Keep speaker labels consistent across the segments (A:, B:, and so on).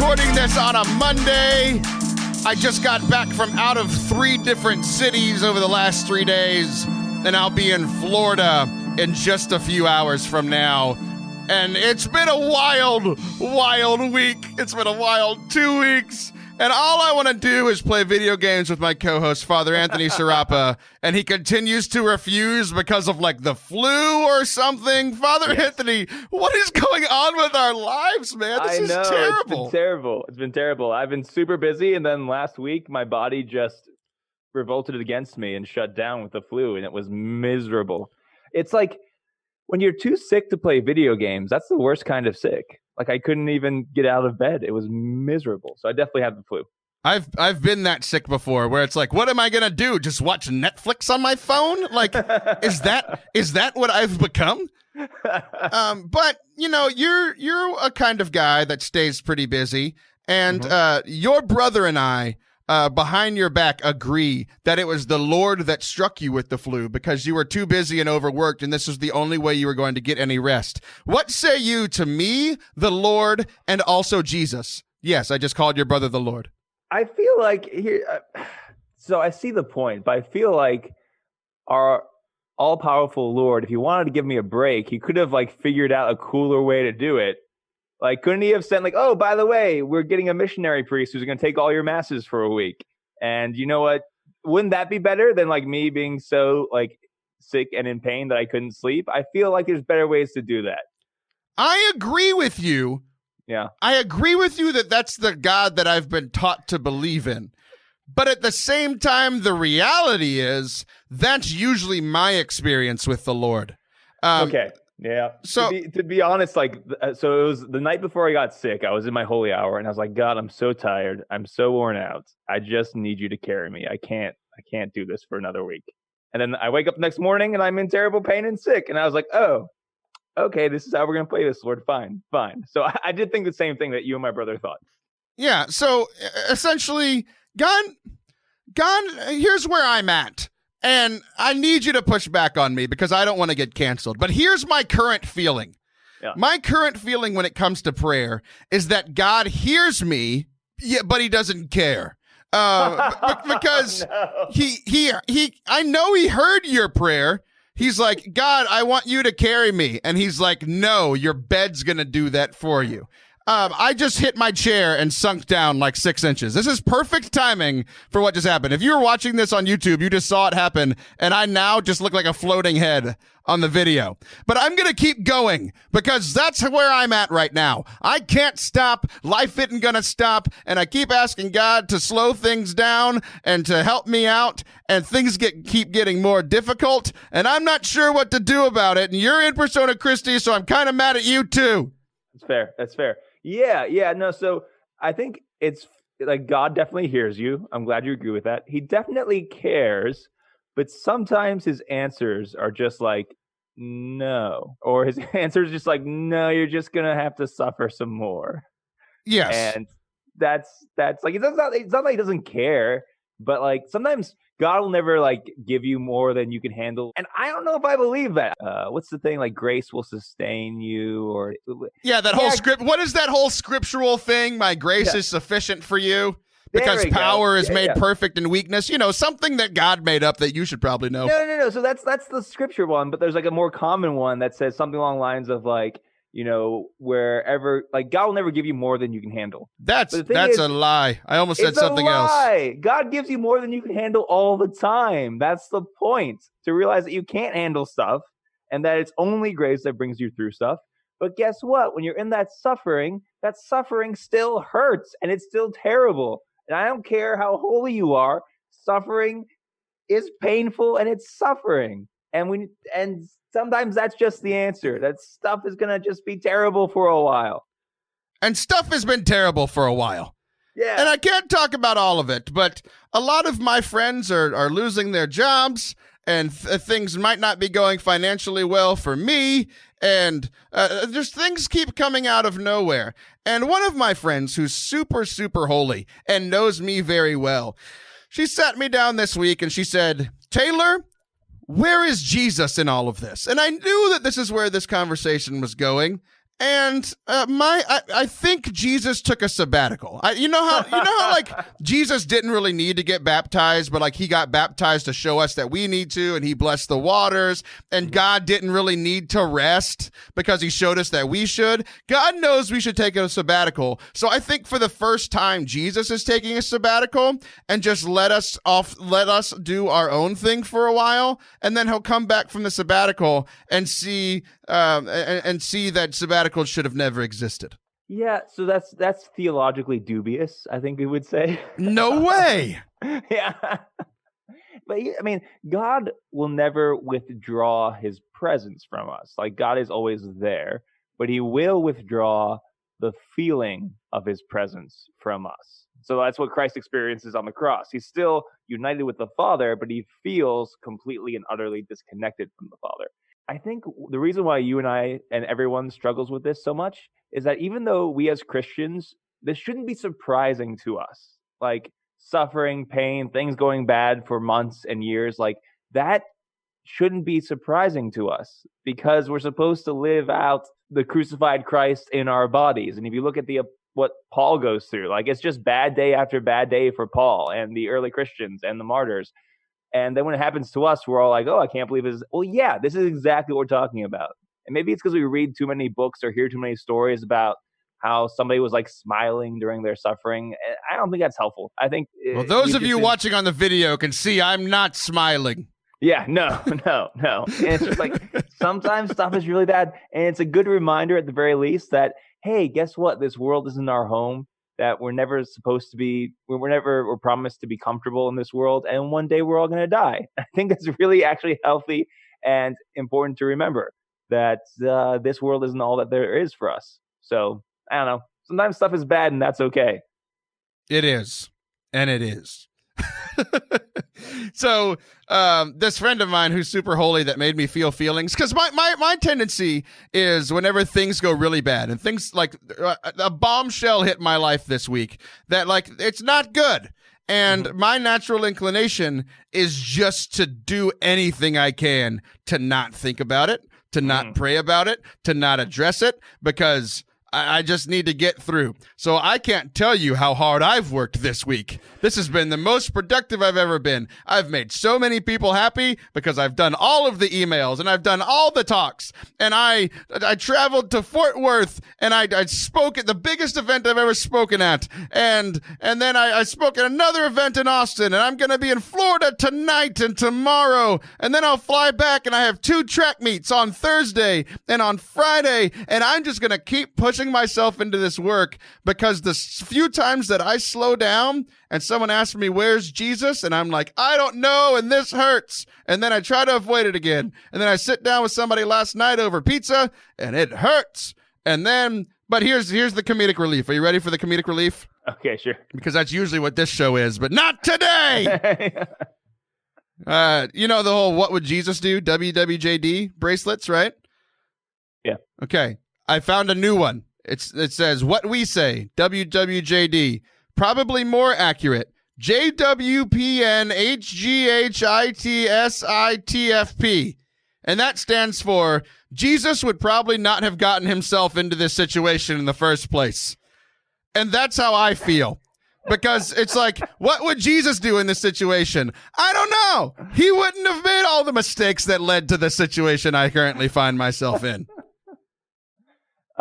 A: recording this on a Monday. I just got back from out of 3 different cities over the last 3 days, and I'll be in Florida in just a few hours from now. And it's been a wild, wild week. It's been a wild 2 weeks. And all I want to do is play video games with my co-host, Father Anthony Serapa, and he continues to refuse because of, like, the flu or something. Father Anthony, what is going on with our lives, man? This is terrible.
B: It's been terrible. I've been super busy, and then last week, my body just revolted against me and shut down with the flu, and it was miserable. It's like when you're too sick to play video games, that's the worst kind of sick. Like, I couldn't even get out of bed. It was miserable. So I definitely have the flu.
A: I've been that sick before, where it's like, what am I gonna do? Just watch Netflix on my phone? Like, is that what I've become? But you know, you're a kind of guy that stays pretty busy, and your brother and I, behind your back, agree that it was the Lord that struck you with the flu because you were too busy and overworked, and this was the only way you were going to get any rest. What say you to me, the Lord, and also Jesus? Yes, I just called your brother the Lord.
B: I feel like here, so I see the point, but I feel like our all-powerful Lord, if he wanted to give me a break, he could have like figured out a cooler way to do it. Like, couldn't he have said, like, oh, by the way, we're getting a missionary priest who's going to take all your masses for a week. And you know what? Wouldn't that be better than, like, me being so, like, sick and in pain that I couldn't sleep? I feel like there's better ways to do that.
A: I agree with you.
B: Yeah.
A: I agree with you that that's the God that I've been taught to believe in. But at the same time, the reality is that's usually my experience with the Lord.
B: Okay. Yeah.
A: So
B: to be honest, like, so it was the night before I got sick. I was in my holy hour, and I was like, God, I'm so tired. I'm so worn out. I just need you to carry me. I can't do this for another week. And then I wake up the next morning, and I'm in terrible pain and sick. And I was like, oh, okay, this is how we're gonna play this, Lord. Fine. So I did think the same thing that you and my brother thought.
A: Yeah. So essentially, God, here's where I'm at. And I need you to push back on me because I don't want to get canceled. But here's my current feeling.
B: Yeah.
A: My current feeling when it comes to prayer is that God hears me, but he doesn't care. Because I know he heard your prayer. He's like, God, I want you to carry me. And he's like, no, your bed's going to do that for you. I just hit my chair and sunk down like 6 inches. This is perfect timing for what just happened. If you were watching this on YouTube, you just saw it happen, and I now just look like a floating head on the video. But I'm going to keep going because that's where I'm at right now. I can't stop. Life isn't going to stop, and I keep asking God to slow things down and to help me out, and things keep getting more difficult, and I'm not sure what to do about it, and you're in Persona Christi, so I'm kind of mad at you too.
B: That's fair. Yeah, no, so I think it's like God definitely hears you. I'm glad you agree with that. He definitely cares, but sometimes his answers are just like, no. Or his answer is just like, no, you're just going to have to suffer some more.
A: Yes.
B: And that's like, it's not like he doesn't care, but like sometimes God will never like give you more than you can handle. And I don't know if I believe that. What's the thing? Like grace will sustain you or.
A: Yeah, whole script. What is that whole scriptural thing? My grace is sufficient for you because power is made perfect in weakness. You know, something that God made up that you should probably know.
B: No. So that's the scripture one, but there's like a more common one that says something along the lines of like, you know, wherever, like, God will never give you more than you can handle.
A: That's a lie. I almost said something else.
B: God gives you more than you can handle all the time. That's the point. To realize that you can't handle stuff and that it's only grace that brings you through stuff. But guess what? When you're in that suffering still hurts and it's still terrible. And I don't care how holy you are, suffering is painful and it's suffering. And sometimes that's just the answer. That stuff is going to just be terrible for a while.
A: And stuff has been terrible for a while.
B: Yeah.
A: And I can't talk about all of it, but a lot of my friends are losing their jobs, and things might not be going financially well for me, and just things keep coming out of nowhere. And one of my friends who's super, super holy and knows me very well, she sat me down this week and she said, Taylor, where is Jesus in all of this? And I knew that this is where this conversation was going. And I think Jesus took a sabbatical. You know how like Jesus didn't really need to get baptized, but like he got baptized to show us that we need to, and he blessed the waters. And God didn't really need to rest because he showed us that we should. God knows we should take a sabbatical. So I think for the first time, Jesus is taking a sabbatical and just let us do our own thing for a while, and then he'll come back from the sabbatical and see that sabbatical should have never existed.
B: Yeah, so that's theologically dubious, I think we would say.
A: No way.
B: Yeah. But I mean, God will never withdraw his presence from us. Like, God is always there, but he will withdraw the feeling of his presence from us. So that's what Christ experiences on the cross. He's still united with the Father, but he feels completely and utterly disconnected from the Father. I think the reason why you and I and everyone struggles with this so much is that even though we as Christians, this shouldn't be surprising to us. Like suffering, pain, things going bad for months and years, like that shouldn't be surprising to us because we're supposed to live out the crucified Christ in our bodies. And if you look at what Paul goes through, like it's just bad day after bad day for Paul and the early Christians and the martyrs. And then when it happens to us, we're all like, oh, I can't believe this. Well, yeah, this is exactly what we're talking about. And maybe it's because we read too many books or hear too many stories about how somebody was like smiling during their suffering. I don't think that's helpful. I think.
A: Well, those of you watching on the video can see I'm not smiling.
B: Yeah, no. And it's just like sometimes stuff is really bad. And it's a good reminder at the very least that, hey, guess what? This world isn't our home. That we're never supposed to be, we're promised to be comfortable in this world, and one day we're all going to die. I think that's really actually healthy and important to remember that this world isn't all that there is for us. So, I don't know. Sometimes stuff is bad, and that's okay.
A: It is. And it is. So this friend of mine who's super holy that made me feel feelings, because my tendency is whenever things go really bad and things like a bombshell hit my life this week that like it's not good, and my natural inclination is just to do anything I can to not think about it, to not pray about it, to not address it, because I just need to get through. So I can't tell you how hard I've worked this week. This has been the most productive I've ever been. I've made so many people happy because I've done all of the emails and I've done all the talks. And I traveled to Fort Worth and I spoke at the biggest event I've ever spoken at. And then I spoke at another event in Austin, and I'm going to be in Florida tonight and tomorrow. And then I'll fly back, and I have 2 track meets on Thursday and on Friday. And I'm just going to keep pushing myself into this work because the few times that I slow down and someone asks me, where's Jesus? And I'm like, I don't know. And this hurts. And then I try to avoid it again. And then I sit down with somebody last night over pizza and it hurts. And then, but here's the comedic relief. Are you ready for the comedic relief?
B: Okay, sure.
A: Because that's usually what this show is, but not today. You know, the whole, what would Jesus do? WWJD bracelets, right?
B: Yeah.
A: Okay. I found a new one. It says, what we say, WWJD, probably more accurate, JWPNHGHITSITFP. And that stands for, Jesus would probably not have gotten himself into this situation in the first place. And that's how I feel. Because it's like, what would Jesus do in this situation? I don't know. He wouldn't have made all the mistakes that led to the situation I currently find myself in.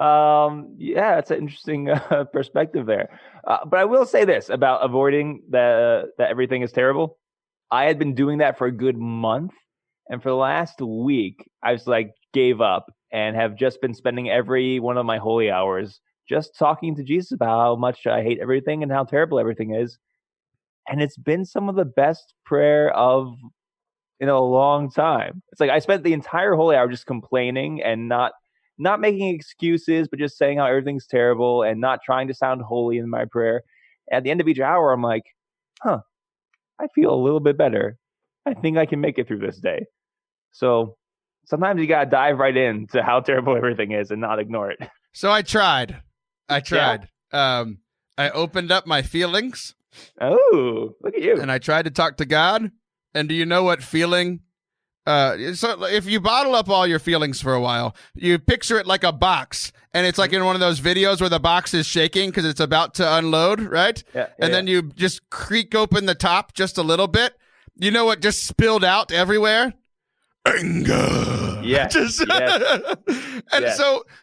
B: Yeah, that's an interesting perspective there. But I will say this about avoiding that everything is terrible. I had been doing that for a good month, and for the last week, I was like gave up and have just been spending every one of my holy hours just talking to Jesus about how much I hate everything and how terrible everything is. And it's been some of the best prayer in a long time. It's like I spent the entire holy hour just complaining and not making excuses, but just saying how everything's terrible and not trying to sound holy in my prayer. At the end of each hour, I'm like, I feel a little bit better. I think I can make it through this day. So sometimes you got to dive right into how terrible everything is and not ignore it.
A: So I tried. Yeah. I opened up my feelings.
B: Oh, look at you.
A: And I tried to talk to God. And do you know what feeling So if you bottle up all your feelings for a while, you picture it like a box, and it's like in one of those videos where the box is shaking because it's about to unload, right? And then you just creak open the top just a little bit. You know what just spilled out everywhere? Anger.
B: Yes.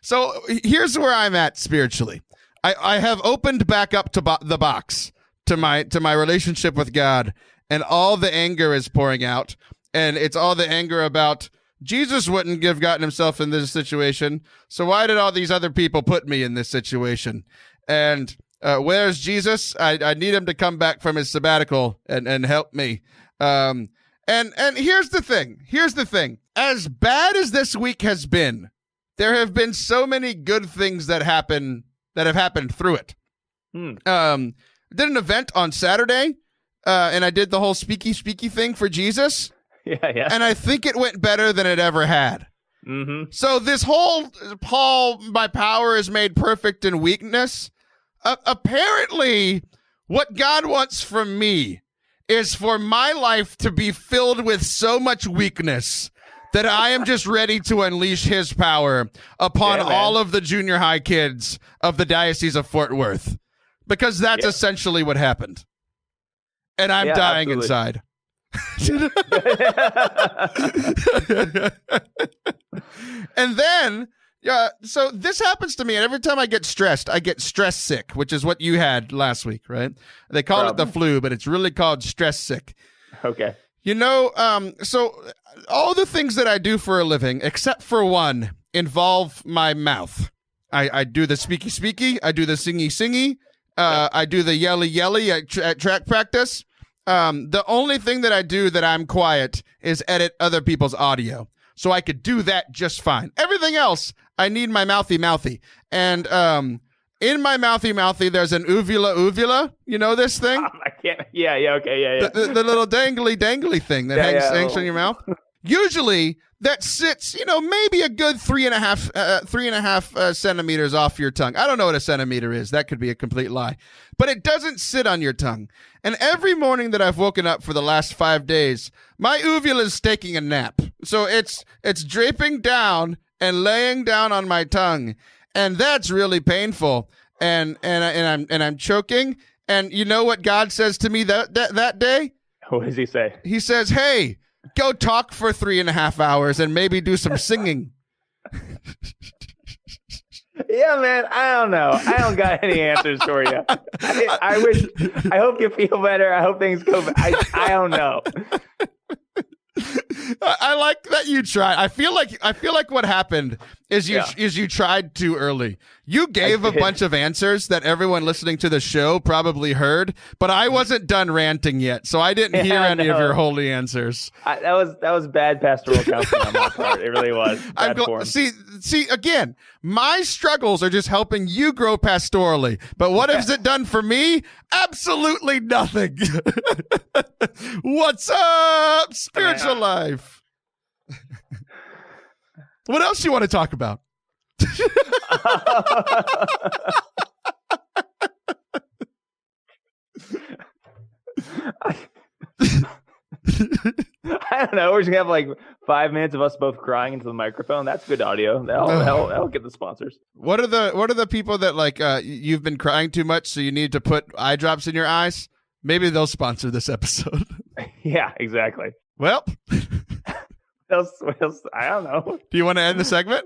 A: So here's where I'm at spiritually. I have opened back up to the box to my relationship with God, and all the anger is pouring out. And it's all the anger about Jesus wouldn't have gotten himself in this situation. So why did all these other people put me in this situation? And where's Jesus? I need him to come back from his sabbatical and help me. And here's the thing. As bad as this week has been, there have been so many good things that have happened through it. I did an event on Saturday, and I did the whole speaky thing for Jesus.
B: Yeah.
A: And I think it went better than it ever had.
B: Mm-hmm.
A: So this whole Paul, my power is made perfect in weakness. Apparently, what God wants from me is for my life to be filled with so much weakness that I am just ready to unleash his power upon all of the junior high kids of the Diocese of Fort Worth. Because that's essentially what happened. And I'm dying inside. And then so this happens to me, and every time I get stressed, I get stress sick, which is what you had last week, right? They call it the flu, but it's really called stress sick.
B: Okay.
A: You know, so all the things that I do for a living, except for one, involve my mouth. I do the speaky, I do the singy, I do the yelly at track practice. The only thing that I do that I'm quiet is edit other people's audio. So I could do that just fine. Everything else, I need my mouthy. And in my mouthy, there's an uvula. You know this thing?
B: I can't. Yeah. Okay. Yeah.
A: The little dangly thing that hangs on your mouth. Usually that sits, maybe a good 3.5 centimeters off your tongue. I don't know what a centimeter is. That could be a complete lie. But it doesn't sit on your tongue. And every morning that I've woken up for the last 5 days, my uvula is taking a nap. So it's draping down and laying down on my tongue. And that's really painful. And I'm choking. And you know what God says to me that day?
B: What does he say?
A: He says, "Hey, go talk for 3.5 hours and maybe do some singing."
B: Yeah, man. I don't know. I don't got any answers for you. I hope you feel better. I hope things go. I don't know.
A: I like that you tried. I feel like what happened is you tried too early. You gave a bunch of answers that everyone listening to the show probably heard, but I wasn't done ranting yet, so I didn't hear any of your holy answers.
B: That was bad pastoral counseling on my part. It really was. Bad form.
A: See, again, my struggles are just helping you grow pastorally, but what has it done for me? Absolutely nothing. What's up, spiritual life? What else do you want to talk about?
B: I don't know. We're just gonna have like 5 minutes of us both crying into the microphone. That's good audio. That'll get the sponsors.
A: What are the people that like you've been crying too much, so you need to put eye drops in your eyes? Maybe they'll sponsor this episode.
B: Yeah, exactly.
A: Well,
B: I don't know.
A: Do you want to end the segment?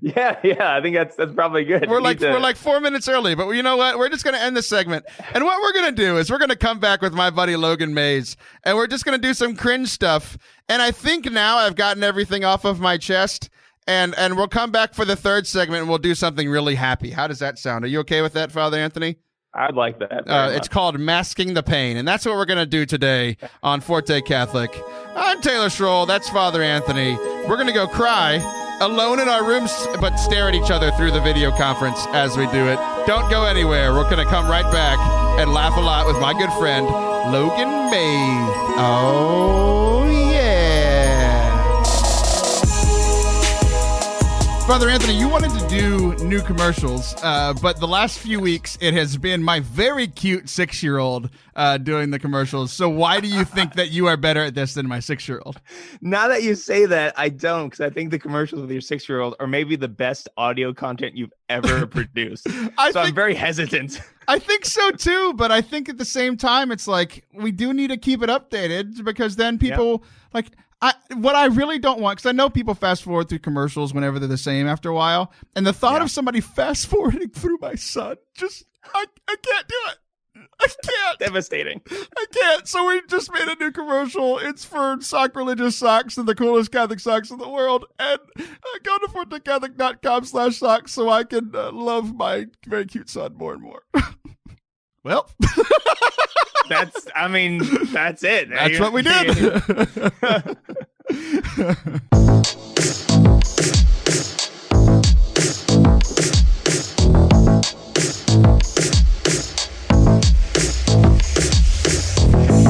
B: Yeah. I think that's probably good.
A: We're like 4 minutes early, but you know what? We're just going to end the segment. And what we're going to do is we're going to come back with my buddy Logan Mayes, and we're just going to do some cringe stuff. And I think now I've gotten everything off of my chest, and we'll come back for the third segment, and we'll do something really happy. How does that sound? Are you okay with that, Father Anthony?
B: I'd like that.
A: It's called Masking the Pain, and that's what we're going to do today on Forte Catholic. I'm Taylor Schroll. That's Father Anthony. We're going to go cry alone in our rooms, but stare at each other through the video conference as we do it. Don't go anywhere. We're going to come right back and laugh a lot with my good friend, Logan Mayes. Oh, yeah. Father Anthony, you wanted to do new commercials, but the last few weeks it has been my very cute 6-year-old doing the commercials. So why do you think that you are better at this than my 6-year-old?
B: Now that you say that, I don't, because I think the commercials with your 6-year-old are maybe the best audio content you've ever produced. I'm very hesitant.
A: I think so too, but I think at the same time, it's like we do need to keep it updated because then people what I really don't want, because I know people fast forward through commercials whenever they're the same after a while, and the thought of somebody fast forwarding through my son, I can't do it. I can't.
B: Devastating.
A: I can't. So we just made a new commercial. It's for sacrilegious socks and the coolest Catholic socks in the world. And go to fortecatholic.com/socks so I can love my very cute son more and more. Well,
B: that's it.
A: That's what we did.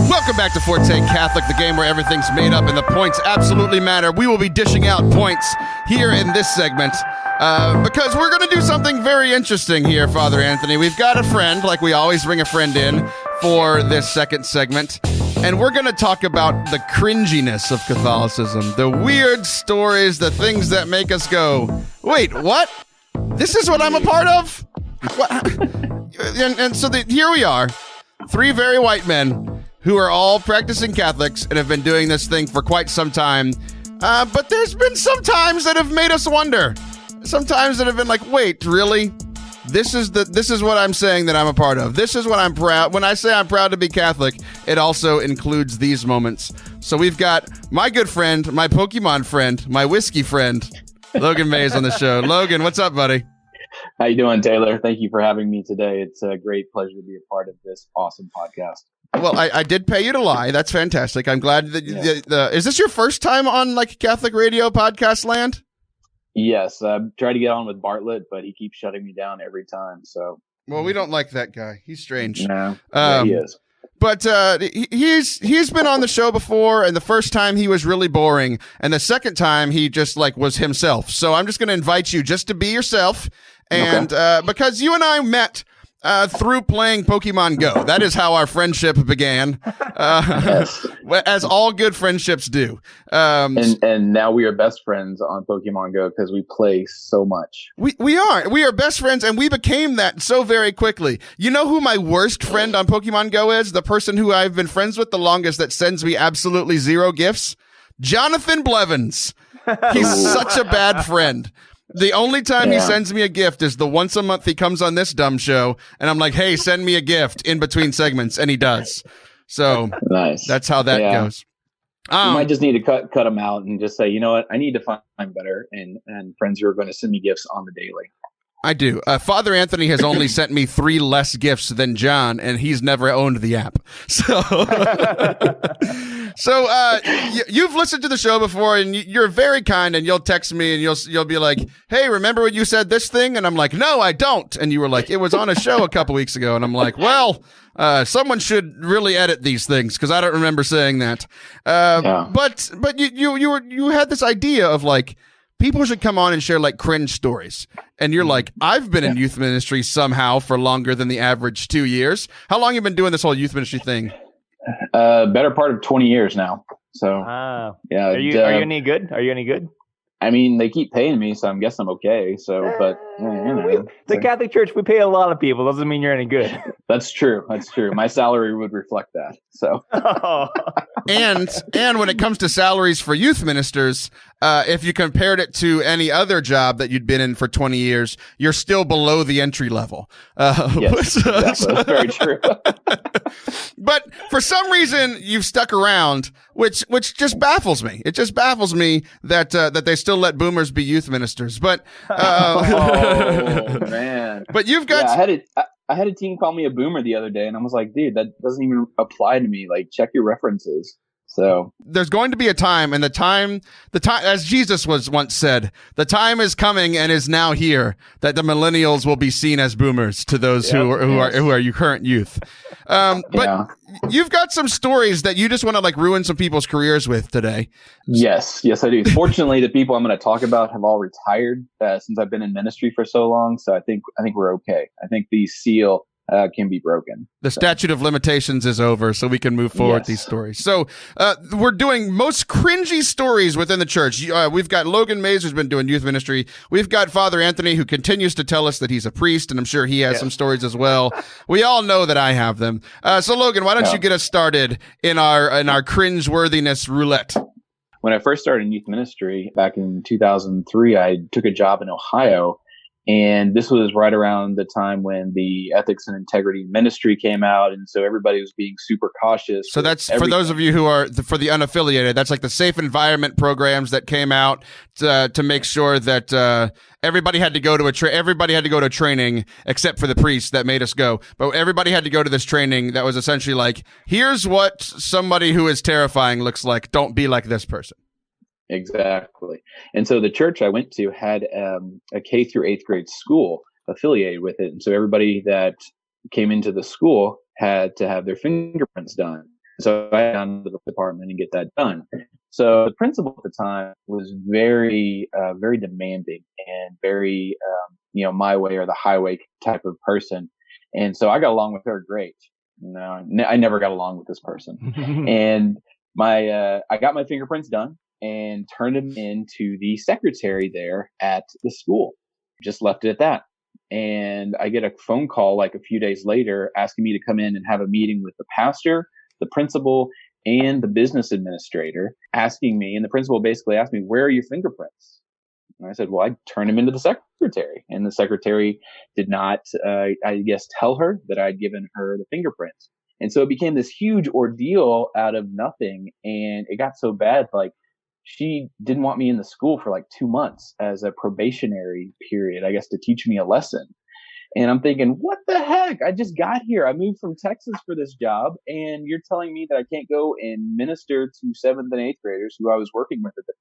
A: Welcome back to Forte Catholic, the game where everything's made up and the points absolutely matter. We will be dishing out points here in this segment because we're going to do something very interesting here, Father Anthony. We've got a friend, like we always bring a friend in for this second segment, and we're going to talk about the cringiness of Catholicism, the weird stories, the things that make us go, wait, what? This is what I'm a part of? What? And so here we are, 3 very white men who are all practicing Catholics and have been doing this thing for quite some time. But there's been some times that have made us wonder. Sometimes that have been like, wait, really? This is what I'm saying that I'm a part of. This is what I'm proud. When I say I'm proud to be Catholic, it also includes these moments. So we've got my good friend, my Pokemon friend, my whiskey friend, Logan Mayes on the show. Logan, what's up, buddy?
C: How you doing, Taylor? Thank you for having me today. It's a great pleasure to be a part of this awesome podcast.
A: Well, I did pay you to lie. That's fantastic. I'm glad that is this your first time on like Catholic radio podcast land?
C: Yes, I tried to get on with Bartlett, but he keeps shutting me down every time. So,
A: well, we don't like that guy. He's strange.
C: No, he is.
A: But he's been on the show before, and the first time he was really boring, and the second time he just like was himself. So I'm just going to invite you just to be yourself, and because you and I met through playing Pokemon Go. That is how our friendship began, as all good friendships do.
C: And now we are best friends on Pokemon Go because we play so much.
A: We are best friends, and we became that so very quickly. You know who my worst friend on Pokemon Go is? The person who I've been friends with the longest that sends me absolutely 0 gifts? Jonathan Blevins. He's such a bad friend. The only time he sends me a gift is the once a month he comes on this dumb show, and I'm like, hey, send me a gift in between segments, and he does. So
C: nice.
A: That's how that goes.
C: You might just need to cut him out and just say, you know what, I need to find better, and friends who are going to send me gifts on the daily.
A: I do. Father Anthony has only sent me 3 less gifts than John, and he's never owned the app. So, you've listened to the show before, and you're very kind, and you'll text me, and you'll be like, hey, remember when you said this thing? And I'm like, no, I don't. And you were like, it was on a show a couple weeks ago. And I'm like, well, someone should really edit these things because I don't remember saying that. But you had this idea of like, people should come on and share like cringe stories. And you're like, I've been in youth ministry somehow for longer than the average 2 years. How long have you been doing this whole youth ministry thing?
C: Better part of 20 years now. So, yeah.
B: Are you any good? Are you any good?
C: I mean, they keep paying me, so I guess I'm okay. So, but
B: the Catholic Church, we pay a lot of people. Doesn't mean you're any good.
C: That's true. My salary would reflect that. So,
A: and when it comes to salaries for youth ministers, if you compared it to any other job that you'd been in for 20 years, you're still below the entry level.
C: Yes, exactly. That's very true.
A: But for some reason, you've stuck around, which just baffles me. It just baffles me that they still let boomers be youth ministers. But
C: oh man!
A: But you've got.
C: Yeah, I had a teen call me a boomer the other day, and I was like, dude, that doesn't even apply to me. Like, check your references. So
A: there's going to be a time, and the time, as Jesus was once said, the time is coming and is now here that the millennials will be seen as boomers to those who are your current youth. But you've got some stories that you just want to like ruin some people's careers with today.
C: Yes, I do. Fortunately, the people I'm going to talk about have all retired since I've been in ministry for so long. So I think we're okay. I think the seal can be broken.
A: The statute of limitations is over, so we can move forward these stories. So we're doing most cringy stories within the church. We've got Logan Mayes, who's been doing youth ministry. We've got Father Anthony, who continues to tell us that he's a priest, and I'm sure he has some stories as well. We all know that I have them. So Logan, why don't you get us started in our cringe-worthiness roulette?
C: When I first started in youth ministry back in 2003, I took a job in Ohio. And this was right around the time when the ethics and integrity ministry came out. And so everybody was being super cautious.
A: So that's for those of you who are for the unaffiliated, that's like the safe environment programs that came out to make sure that everybody had to go to training except for the priests that made us go. But everybody had to go to this training that was essentially like, here's what somebody who is terrifying looks like. Don't be like this person.
C: Exactly. And so the church I went to had a K through 8th grade school affiliated with it. And so everybody that came into the school had to have their fingerprints done. So I went down to the department and get that done. So the principal at the time was very, very demanding and very, my way or the highway type of person. And so I got along with her great. No, I never got along with this person. And I got my fingerprints done and turned him into the secretary there at the school. Just left it at that. And I get a phone call like a few days later asking me to come in and have a meeting with the pastor, the principal, and the business administrator, asking me, and the principal basically asked me, where are your fingerprints? And I said, well, I turned him into the secretary. And the secretary did not, tell her that I'd given her the fingerprints. And so it became this huge ordeal out of nothing. And it got so bad, like, she didn't want me in the school for like 2 months as a probationary period, I guess, to teach me a lesson. And I'm thinking, what the heck? I just got here. I moved from Texas for this job. And you're telling me that I can't go and minister to 7th and 8th graders who I was working with at the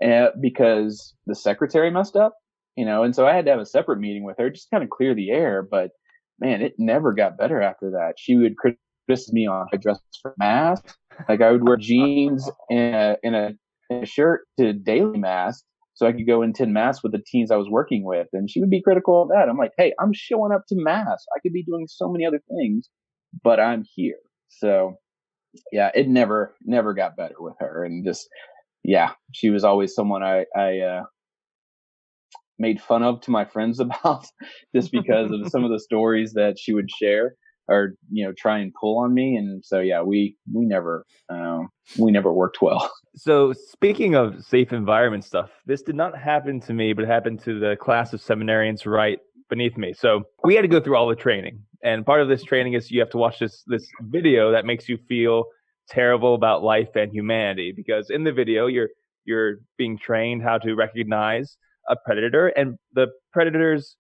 C: time because the secretary messed up, And so I had to have a separate meeting with her, just kind of clear the air. But man, it never got better after that. She would criticize me on how I dressed for mass. Like I would wear jeans and a shirt to daily mass so I could go and attend mass with the teens I was working with. And she would be critical of that. I'm like, hey, I'm showing up to mass. I could be doing so many other things, but I'm here. So yeah, it never got better with her. And just, she was always someone I made fun of to my friends about just because of some of the stories that she would share or try and pull on me. And so we never worked well.
B: So speaking of safe environment stuff, this did not happen to me, but it happened to the class of seminarians right beneath me. So we had to go through all the training, and part of this training is you have to watch this video that makes you feel terrible about life and humanity, because in the video you're being trained how to recognize a predator, and the predators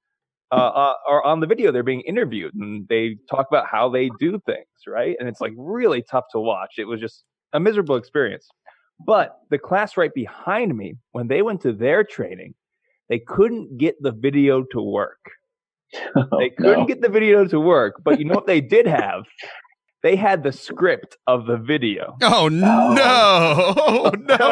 B: are on the video. They're being interviewed and they talk about how they do things, right? And it's like really tough to watch. It was just a miserable experience. But the class right behind me, when they went to their training, they couldn't get the video to work. Get the video to work, but you know what they did have? They had the script of the video.
A: Oh, no. No.
B: The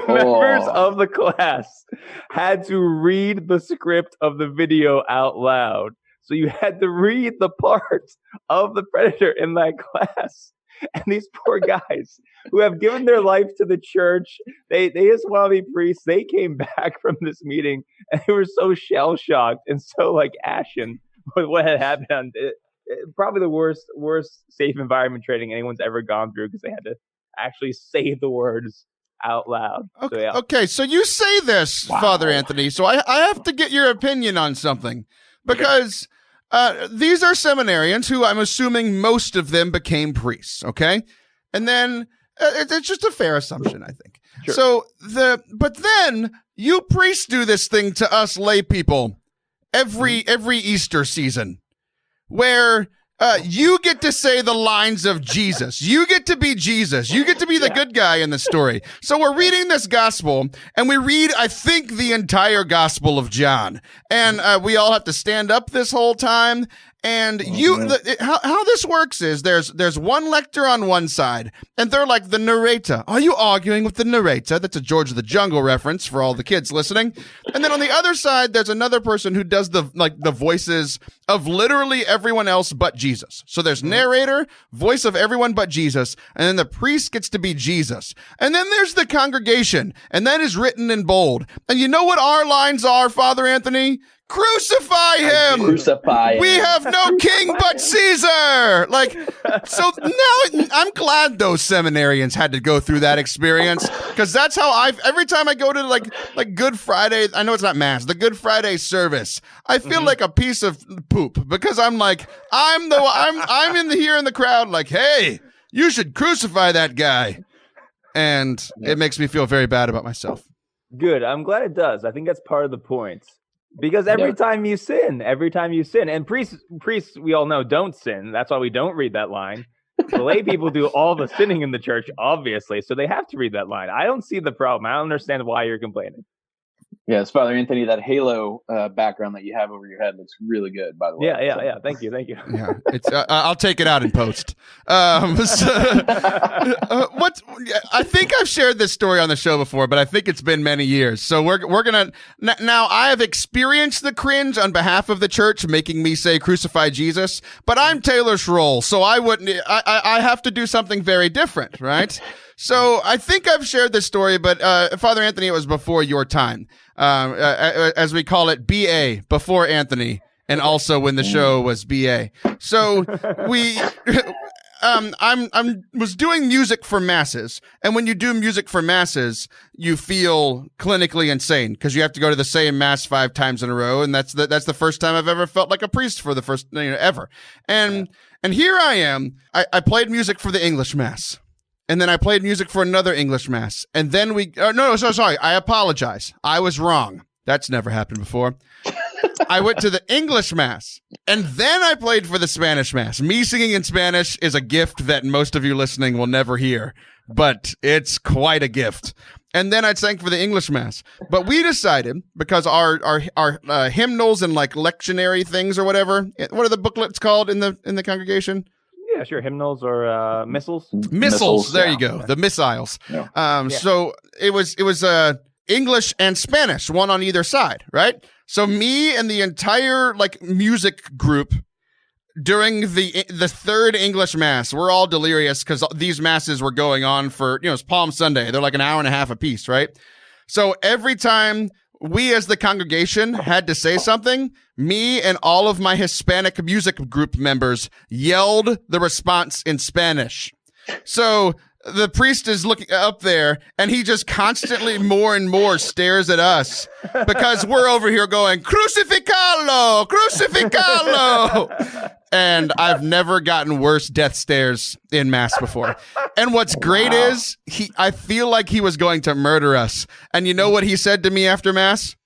B: members of the class had to read the script of the video out loud. So you had to read the parts of the predator in that class. And these poor guys who have given their life to the church, they just want to be priests. They came back from this meeting and they were so shell-shocked and so like ashen with what had happened. Probably the worst safe environment training anyone's ever gone through, because they had to actually say the words out loud.
A: Okay, so you say this, Father Anthony, so I have to get your opinion on something, because these are seminarians who I'm assuming most of them became priests, okay? And then it's just a fair assumption, I think. Sure. But then you priests do this thing to us lay people every Easter season, where You get to say the lines of Jesus. You get to be Jesus. You get to be the good guy in the story. So we're reading this gospel, and we read, I think, the entire Gospel of John. And we all have to stand up this whole time. And how this works is there's one lector on one side, and they're like the narrator. Are you arguing with the narrator? That's a George of the Jungle reference for all the kids listening. And then on the other side, there's another person who does the voices of literally everyone else but Jesus. So there's narrator, voice of everyone but Jesus, and then the priest gets to be Jesus. And then there's the congregation, and that is written in bold. And you know what our lines are, Father Anthony? Crucify him!
C: Crucify him.
A: We have no king but Caesar! So now I'm glad those seminarians had to go through that experience, because that's how every time I go to like Good Friday, I know it's not Mass, the Good Friday service, I feel like a piece of poop, because I'm like, I'm here in the crowd like, hey, you should crucify that guy. And it makes me feel very bad about myself.
B: Good. I'm glad it does. I think that's part of the point. Because every time you sin, and priests, we all know, don't sin. That's why we don't read that line. The lay people do all the sinning in the church, obviously, so they have to read that line. I don't see the problem. I don't understand why you're complaining.
C: Yes, Father Anthony, that halo background that you have over your head looks really good, by the way.
B: Yeah. Thank you.
A: Yeah, it's. I'll take it out in post. I think I've shared this story on the show before, but I think it's been many years. So we're gonna now. I have experienced the cringe on behalf of the church, making me say "Crucify Jesus," but I'm Taylor Schroll, so I wouldn't. I have to do something very different, right? So I think I've shared this story, but Father Anthony, it was before your time. As we call it, BA, before Anthony, and also when the show was BA. So I was doing music for masses, and when you do music for masses, you feel clinically insane because you have to go to the same mass 5 times in a row, and that's the first time I've ever felt like a priest for the first ever. And here I am. I played music for the English mass. And then I played music for another English mass. And then sorry. I apologize. I was wrong. That's never happened before. I went to the English mass, and then I played for the Spanish mass. Me singing in Spanish is a gift that most of you listening will never hear, but it's quite a gift. And then I sang for the English mass. But we decided, because our hymnals and like lectionary things or whatever, what are the booklets called in the congregation?
B: Yeah, sure. Hymnals or missals.
A: Missals. There you go. The missiles. Yeah. So it was English and Spanish, one on either side, right? So me and the entire music group during the third English mass, we're all delirious because these masses were going on for it's Palm Sunday. They're like an hour and a half a piece, right? So every time we as the congregation had to say something, me and all of my Hispanic music group members yelled the response in Spanish. So the priest is looking up there, and he just constantly more and more stares at us because we're over here going, "Crucificalo! Crucificalo!" And I've never gotten worse death stares in mass before. And what's great is I feel like he was going to murder us. And you know what he said to me after mass?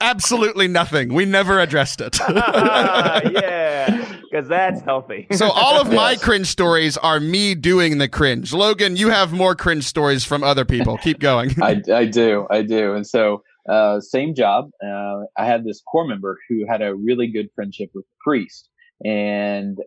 A: Absolutely nothing. We never addressed it.
B: Yeah, because that's healthy.
A: So all of my cringe stories are me doing the cringe. Logan, you have more cringe stories from other people. Keep going.
C: I do. And so same job. I had this core member who had a really good friendship with the priest. And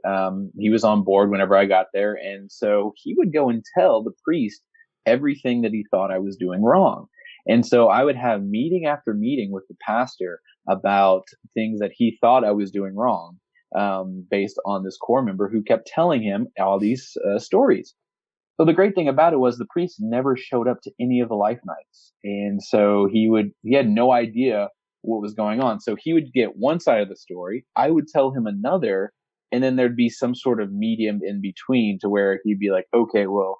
C: he was on board whenever I got there. And so he would go and tell the priest everything that he thought I was doing wrong. And so I would have meeting after meeting with the pastor about things that he thought I was doing wrong, based on this core member who kept telling him all these stories. So the great thing about it was the priest never showed up to any of the life nights. And so he had no idea what was going on. So he would get one side of the story, I would tell him another, and then there'd be some sort of medium in between to where he'd be like, okay, well,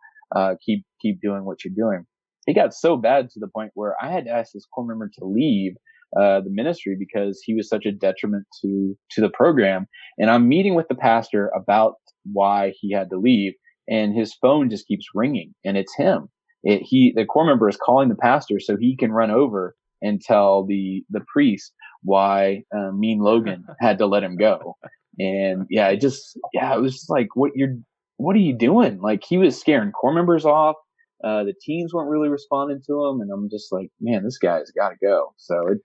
C: keep doing what you're doing. It got so bad to the point where I had to ask this core member to leave the ministry because he was such a detriment to the program. And I'm meeting with the pastor about why he had to leave, and his phone just keeps ringing, and it's him. The core member is calling the pastor so he can run over and tell the priest why Mean Logan had to let him go. And it was just like, what are you doing? Like, he was scaring core members off. The teams weren't really responding to him, and I'm just like, man, this guy's got to go. So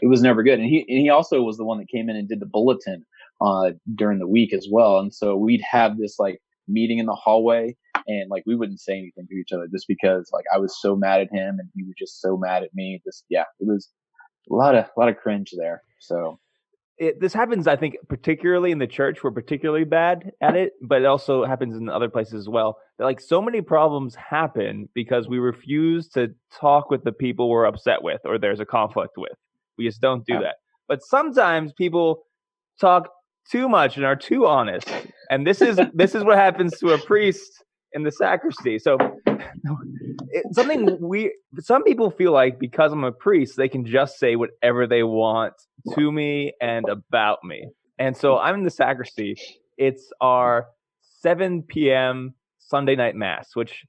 C: it was never good. And he also was the one that came in and did the bulletin during the week as well. And so we'd have this like meeting in the hallway, and like we wouldn't say anything to each other just because like I was so mad at him and he was just so mad at me. It was a lot of cringe there. So
B: this happens, I think, particularly in the church. We're particularly bad at it, but it also happens in other places as well. Like, so many problems happen because we refuse to talk with the people we're upset with or there's a conflict with. We just don't do that. But sometimes people talk too much and are too honest, and this is what happens to a priest in the sacristy. So some people feel like because I'm a priest, they can just say whatever they want to me and about me. And so I'm in the sacristy. It's our 7 p.m. Sunday night mass, which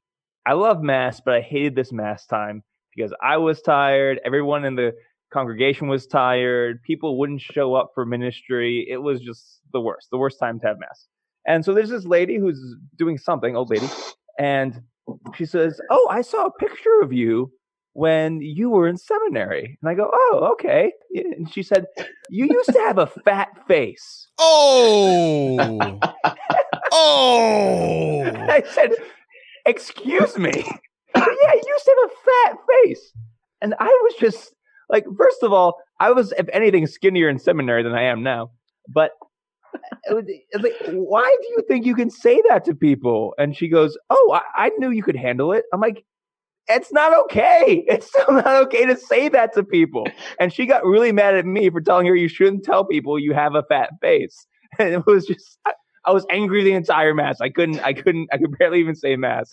B: I love mass, but I hated this mass time because I was tired. Everyone in the congregation was tired. People wouldn't show up for ministry. It was just the worst time to have mass. And so there's this lady who's doing something, old lady, and she says, "Oh, I saw a picture of you when you were in seminary." And I go, "Oh, okay." And she said, "You used to have a fat face."
A: Oh. Oh.
B: And I said, "Excuse me?" Yeah, you used to have a fat face. And I was just like, first of all, I was, if anything, skinnier in seminary than I am now. But it was like, why do you think you can say that to people? And she goes, "Oh, I knew you could handle it." I'm like, it's not okay. It's still not okay to say that to people. And she got really mad at me for telling her you shouldn't tell people you have a fat face. And it was just, I was angry the entire mass. I could barely even say mass.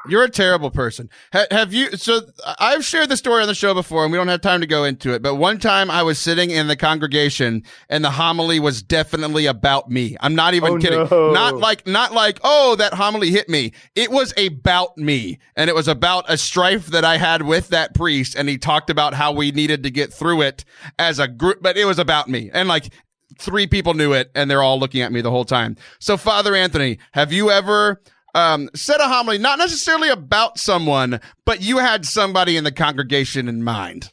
A: You're a terrible person. Have you? So I've shared the story on the show before, and we don't have time to go into it. But one time I was sitting in the congregation, and the homily was definitely about me. I'm not even kidding.
B: No.
A: Not like, oh, that homily hit me. It was about me, and it was about a strife that I had with that priest, and he talked about how we needed to get through it as a group. But it was about me, and like 3 people knew it, and they're all looking at me the whole time. So, Father Anthony, have you ever said a homily, not necessarily about someone, but you had somebody in the congregation in mind?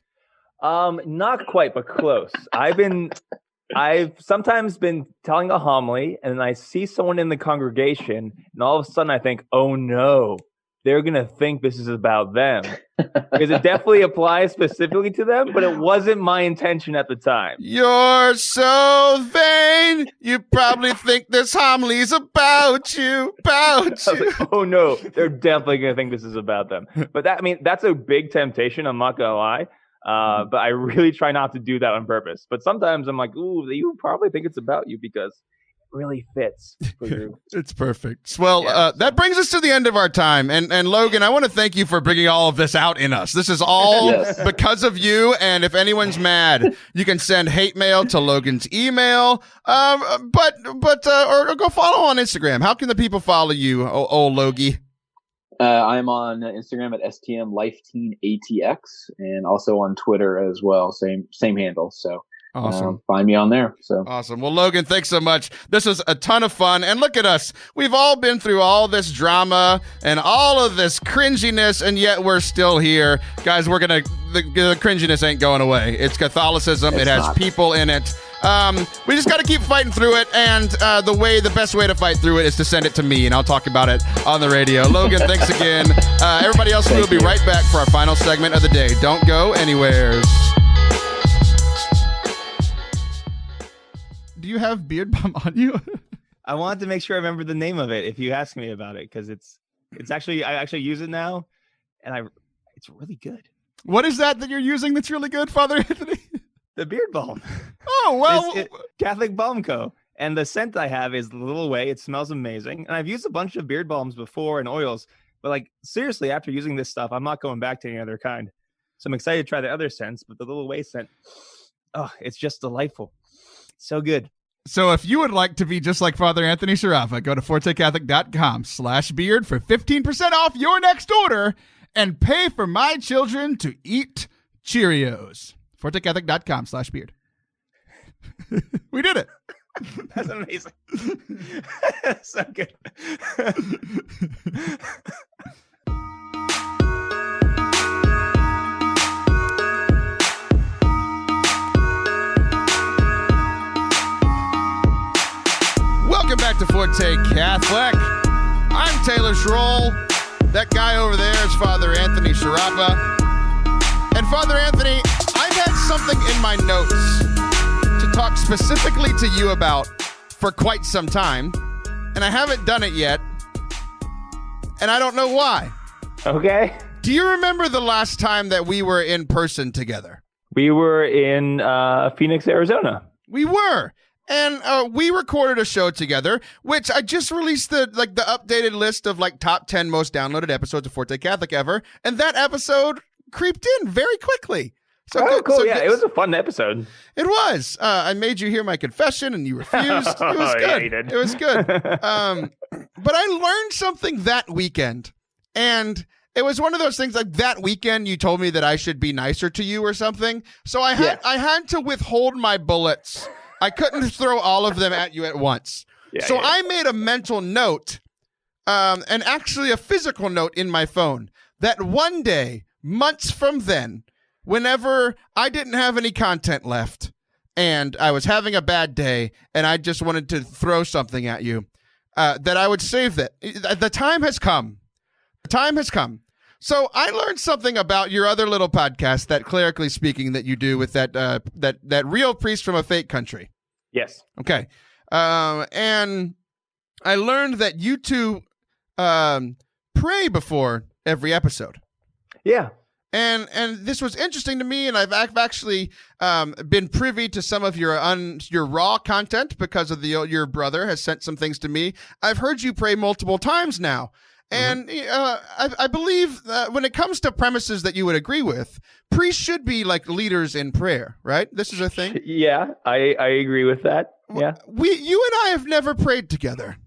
B: Not quite, but close. I've sometimes been telling a homily, and I see someone in the congregation, and all of a sudden I think, oh no, they're going to think this is about them. Because it definitely applies specifically to them, but it wasn't my intention at the time.
A: You're so vain. You probably think this homily is about you,
B: I was like, oh no, they're definitely going to think this is about them. But that's a big temptation. I'm not going to lie. But I really try not to do that on purpose. But sometimes I'm like, ooh, you probably think it's about you because it really fits for you.
A: It's perfect. Well, that brings us to the end of our time. And Logan, I want to thank you for bringing all of this out in us. This is all because of you. And if anyone's mad, you can send hate mail to Logan's email. Or go follow on Instagram. How can the people follow you, old Logie?
C: I'm on Instagram at STMLifeteenATX and also on Twitter as well. Same handle. So
A: awesome.
C: Find me on there. So
A: awesome. Well, Logan, thanks so much. This was a ton of fun. And look at us. We've all been through all this drama and all of this cringiness, and yet we're still here. Guys, the cringiness ain't going away. It's Catholicism. It has people in it. We just got to keep fighting through it, and the best way to fight through it is to send it to me, and I'll talk about it on the radio. Logan, thanks again. Everybody else, we'll be right back for our final segment of the day. Don't go anywhere. Do you have beard balm on you?
B: I wanted to make sure I remember the name of it if you ask me about it, because it's actually, I actually use it now, and it's really good.
A: What is that you're using that's really good, Father Anthony?
B: The beard balm.
A: Oh, well.
B: Catholic Balm Co. And the scent I have is the Little Way. It smells amazing. And I've used a bunch of beard balms before and oils. But like, seriously, after using this stuff, I'm not going back to any other kind. So I'm excited to try the other scents. But the Little Way scent, it's just delightful. So good.
A: So if you would like to be just like Father Anthony Sharafa, go to fortecatholic.com/beard for 15% off your next order and pay for my children to eat Cheerios. fortecatholic.com/beard. We did it.
B: That's amazing. So good.
A: Welcome back to Forte Catholic. I'm Taylor Schroll. That guy over there is Father Anthony Sharapa. And Father Anthony, I've had something in my notes to talk specifically to you about for quite some time, and I haven't done it yet, and I don't know why.
B: Okay.
A: Do you remember the last time that we were in person together?
B: We were in Phoenix, Arizona.
A: We were. And we recorded a show together, which I just released the updated list of top 10 most downloaded episodes of Forte Catholic ever, and that episode creeped in very quickly. So
B: good, cool. It was a fun episode.
A: It was. I made you hear my confession, and you refused. It was good.
B: Yeah, you did.
A: It was good. But I learned something that weekend, and it was one of those things like that weekend you told me that I should be nicer to you or something. So I had to withhold my bullets. I couldn't throw all of them at you at once. I made a mental note, and actually a physical note in my phone, that one day, months from then, whenever I didn't have any content left and I was having a bad day and I just wanted to throw something at you, that I would save that. The time has come. The time has come. So I learned something about your other little podcast, that Clerically Speaking, that you do with that real priest from a fake country.
B: Yes.
A: Okay. And I learned that you two pray before every episode.
B: Yeah.
A: And this was interesting to me, and I've actually been privy to some of your raw content because of your brother has sent some things to me. I've heard you pray multiple times now. And I believe when it comes to premises that you would agree with, priests should be like leaders in prayer, right? This is a thing.
B: Yeah, I agree with that. Yeah,
A: you and I have never prayed together.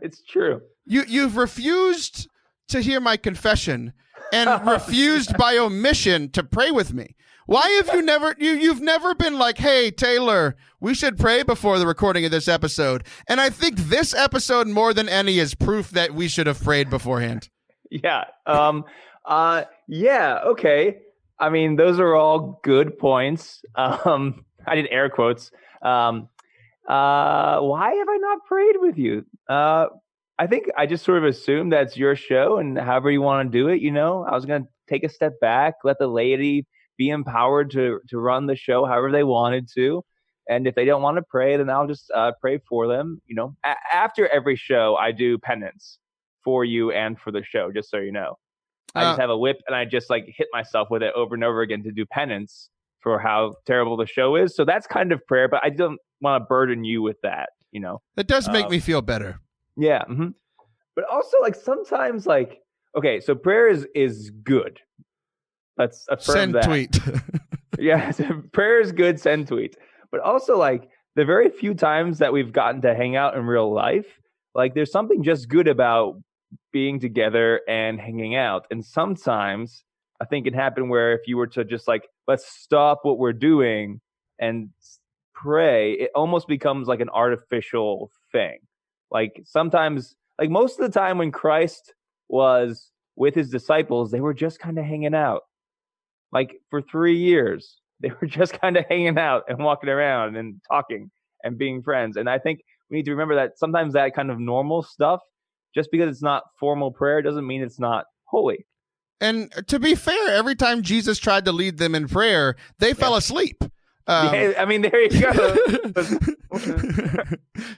B: It's true.
A: You've refused to hear my confession and refused by omission to pray with me. Why have you never you've never been like, hey, Taylor, we should pray before the recording of this episode? And I think this episode more than any is proof that we should have prayed beforehand.
B: Yeah. Yeah. Okay. I mean, those are all good points. I did air quotes. Why have I not prayed with you? I think I just sort of assumed that's your show, and however you want to do it, I was going to take a step back, let the laity be empowered to run the show however they wanted to. And if they don't want to pray, then I'll just pray for them. After every show, I do penance for you and for the show, just so you know. I just have a whip, and I just hit myself with it over and over again to do penance for how terrible the show is. So that's kind of prayer, but I don't want to burden you with that,
A: It does make me feel better.
B: Yeah. Mm-hmm. But also, sometimes, okay, so prayer is good. Let's affirm
A: send
B: that.
A: Tweet.
B: Yeah, prayer is good, send tweet. But also, the very few times that we've gotten to hang out in real life, there's something just good about being together and hanging out. And sometimes I think it happened where if you were to just let's stop what we're doing and pray, it almost becomes an artificial thing. Sometimes, most of the time when Christ was with his disciples, they were just kind of hanging out. For 3 years, they were just kind of hanging out and walking around and talking and being friends. And I think we need to remember that sometimes that kind of normal stuff, just because it's not formal prayer, doesn't mean it's not holy.
A: And to be fair, every time Jesus tried to lead them in prayer, they fell asleep.
B: I mean, there you go.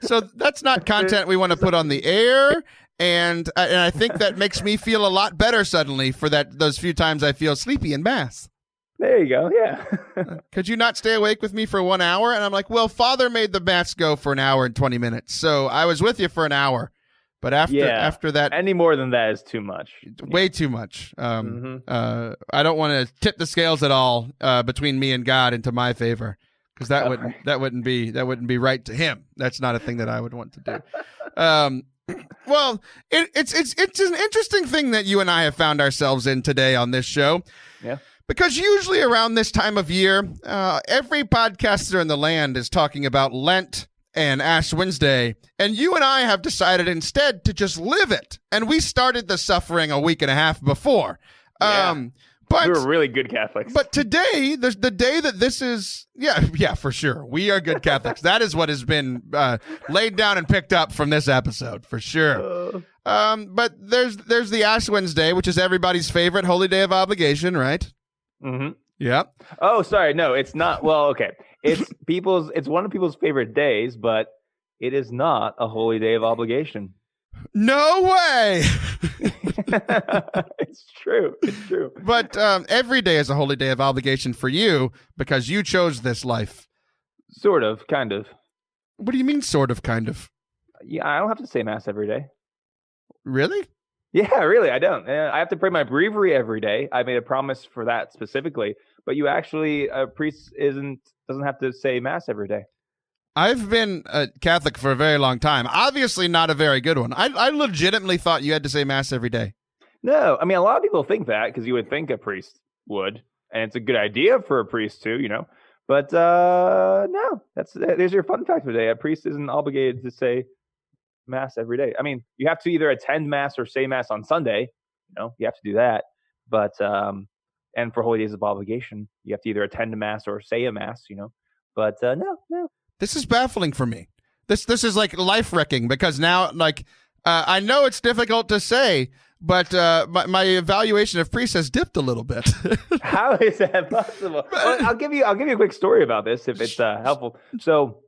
A: So that's not content we want to put on the air. And I think that makes me feel a lot better suddenly for those few times I feel sleepy in Mass.
B: There you go. Yeah.
A: Could you not stay awake with me for 1 hour? And I'm like, well, Father made the Mass go for an hour and 20 minutes. So I was with you for an hour. But after that,
B: any more than that is too much.
A: Way too much. I don't want to tip the scales at all between me and God into my favor, because that wouldn't be right to him. That's not a thing that I would want to do. Well, it's an interesting thing that you and I have found ourselves in today on this show.
B: Yeah.
A: Because usually around this time of year, every podcaster in the land is talking about Lent and Ash Wednesday, and you and I have decided instead to just live it. And we started the suffering a week and a half before. But
B: we were really good Catholics.
A: But today, the day that this is, yeah, for sure. We are good Catholics. That is what has been laid down and picked up from this episode, for sure. But there's the Ash Wednesday, which is everybody's favorite holy day of obligation, right?
B: Mm-hmm.
A: Yeah.
B: Oh, sorry. No, it's not. Well, okay. It's one of people's favorite days, but it is not a holy day of obligation.
A: No way.
B: It's true.
A: But every day is a holy day of obligation for you because you chose this life.
B: Sort of, kind of.
A: What do you mean, sort of, kind of?
B: Yeah, I don't have to say mass every day.
A: Really?
B: Yeah, really, I don't. I have to pray my breviary every day. I made a promise for that specifically. But you actually, a priest doesn't have to say mass every day.
A: I've been a Catholic for a very long time. Obviously not a very good one. I legitimately thought you had to say mass every day.
B: No, I mean, a lot of people think that because you would think a priest would. And it's a good idea for a priest too, But no, there's your fun fact today. A priest isn't obligated to say mass every day. I mean, you have to either attend mass or say mass on Sunday. You have to do that. But, and for holy days of obligation, you have to either attend a mass or say a mass, But no.
A: This is baffling for me. This is like life wrecking because now, I know it's difficult to say, but my evaluation of priests has dipped a little bit.
B: How is that possible? Well, I'll give you a quick story about this if it's helpful. So,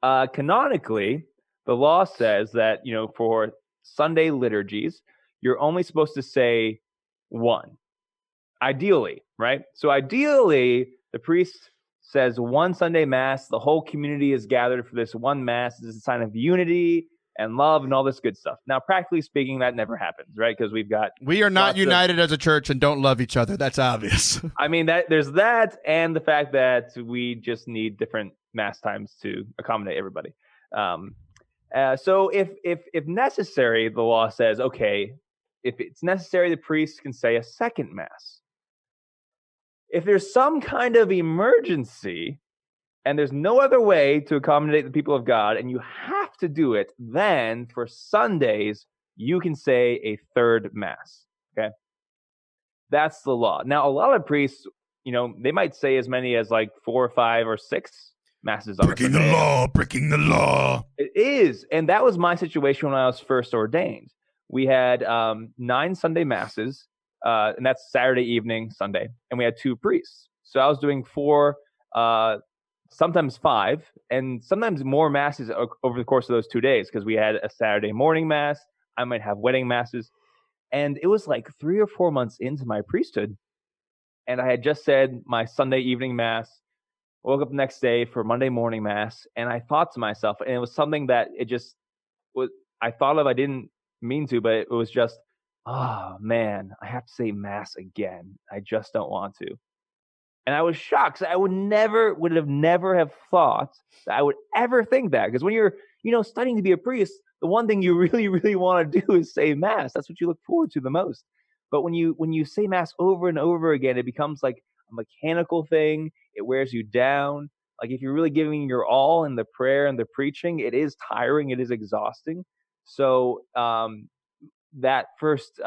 B: canonically, the law says that for Sunday liturgies, you're only supposed to say one. Ideally, right? So ideally, the priest says one Sunday mass, the whole community is gathered for this one mass. This is a sign of unity and love and all this good stuff. Now, practically speaking, that never happens, right? Because we are
A: not united as a church and don't love each other. That's obvious.
B: I mean, there's that and the fact that we just need different mass times to accommodate everybody. So if necessary, the law says, okay, if it's necessary, the priest can say a second mass. If there's some kind of emergency and there's no other way to accommodate the people of God and you have to do it, then for Sundays, you can say a third mass, okay? That's the law. Now, a lot of priests, they might say as many as 4 or 5 or 6 masses on
A: breaking the law.
B: It is. And that was my situation when I was first ordained. We had 9 Sunday masses. And that's Saturday evening, Sunday. And we had 2 priests. So I was doing 4, sometimes 5, and sometimes more masses over the course of those 2 days because we had a Saturday morning mass. I might have wedding masses. And it was 3 or 4 months into my priesthood. And I had just said my Sunday evening mass, woke up the next day for Monday morning mass. And I thought to myself, and it was something that it just was, I thought of, I didn't mean to, but it was just, oh man, I have to say mass again. I just don't want to. And I was shocked. I would have never thought that I would ever think that. Because when you're, studying to be a priest, the one thing you really, really want to do is say mass. That's what you look forward to the most. But when you say mass over and over again, it becomes like a mechanical thing. It wears you down. Like if you're really giving your all in the prayer and the preaching, it is tiring. It is exhausting. So, that first